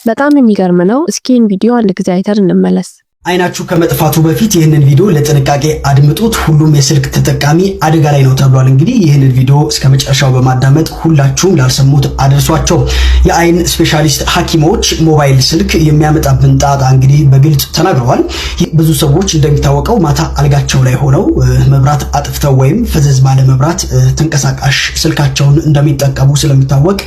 በጣም የሚገርም ነው። እስኪ ይህን ቪዲዮ አንድ ጊዜ አይተን እንመለስ። አይናችሁ ከመጥፋቱ በፊት ይህንን ቪዲዮ ለጥንቃቄ አድምጡት። ሁሉም የስልክ ተጠቃሚ አደጋ ላይ ነው ተብሏል። እንግዲህ ይህንን ቪዲዮ እስከ መጨረሻው በማዳመጥ ሁላችሁም ላልሰሙት አድርሷቸው። የአይን ስፔሻሊስት ሐኪሞች ሞባይል ስልክ የሚያመጣብን ጣጣ እንግዲህ በግልጽ ተናግረዋል። ብዙ ሰዎች እንደሚታወቀው ማታ አልጋቸው ላይ ሆነው መብራት አጥፍተው ወይም ፈዘዝ ባለ መብራት ተንቀሳቃሽ ስልካቸውን እንደሚጠቀሙ ስለሚታወቅ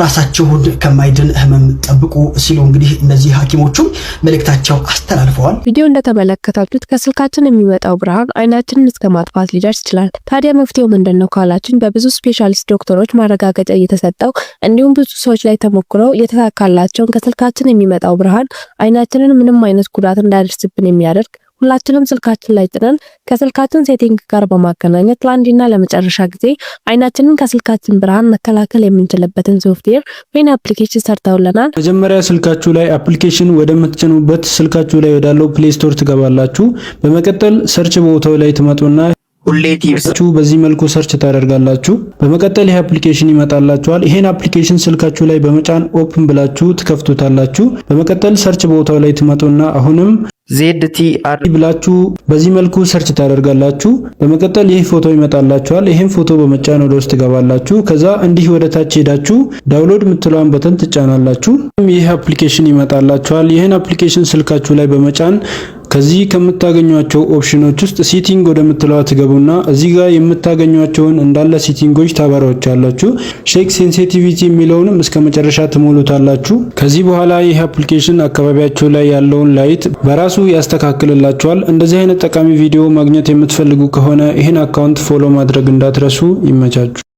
ራሳቸውን ከማይድን ህመም ጠብቁ ሲሉ እንግዲህ እነዚህ ሐኪሞቹም መልእክታቸው አስተላልፈዋል። ቪዲዮ እንደተመለከታችሁት ከስልካችን የሚመጣው ብርሃን አይናችንን እስከ ማጥፋት ሊደርስ ይችላል። ታዲያ መፍትሄው ምንድነው ካላችን በብዙ ስፔሻሊስት ዶክተሮች ማረጋገጫ እየተሰጠው እንዲሁም ብዙ ሰዎች ላይ ተሞክረው የተሳካላቸውን ከስልካችን የሚመጣው ብርሃን አይናችንን ምንም አይነት ጉዳት እንዳይደርስብን የሚያደርግ ሁላችንም ስልካችን ላይ ጥነን ከስልካችን ሴቲንግ ጋር በማገናኘት ለአንዴና ለመጨረሻ ጊዜ አይናችንን ከስልካችን ብርሃን መከላከል የምንችልበትን ሶፍትዌር ወይም አፕሊኬሽን ሰርተውልናል። መጀመሪያ ስልካችሁ ላይ አፕሊኬሽን ወደምትጭኑበት ስልካችሁ ላይ ወዳለው ፕሌይ ስቶር ትገባላችሁ። በመቀጠል ሰርች ቦታው ላይ ትመጡና ሁሌ ቲፕስ በዚህ መልኩ ሰርች ታደርጋላችሁ። በመቀጠል ይሄ አፕሊኬሽን ይመጣላችኋል። ይሄን አፕሊኬሽን ስልካችሁ ላይ በመጫን ኦፕን ብላችሁ ትከፍቱታላችሁ። በመቀጠል ሰርች ቦታው ላይ ትመጡና አሁንም ZTR ብላችሁ በዚህ መልኩ ሰርች ታደርጋላችሁ። በመቀጠል ይሄ ፎቶ ይመጣላችኋል። ይሄን ፎቶ በመጫን ወደ ውስጥ ትገባላችሁ። ከዛ እንዲህ ወደ ታች ሄዳችሁ ዳውንሎድ የምትለዋን በተን ትጫናላችሁ። ይሄ አፕሊኬሽን ይመጣላችኋል። ይሄን አፕሊኬሽን ስልካችሁ ላይ በመጫን ከዚህ ከምታገኙአቸው ኦፕሽኖች ውስጥ ሴቲንግ ወደምትለዋ ትገቡና እዚህ ጋር የምታገኙአቸውን እንዳለ ሴቲንጎች ታበራዎቻላችሁ። ሼክ ሴንሲቲቪቲ የሚለውንም እስከ መጨረሻ ትሞሉታላችሁ። ከዚህ በኋላ ይህ አፕሊኬሽን አካባቢያችሁ ላይ ያለውን ላይት በራሱ ያስተካክልላችኋል። እንደዚህ አይነት ጠቃሚ ቪዲዮ ማግኘት የምትፈልጉ ከሆነ ይህን አካውንት ፎሎ ማድረግ እንዳትረሱ። ይመቻችሁ።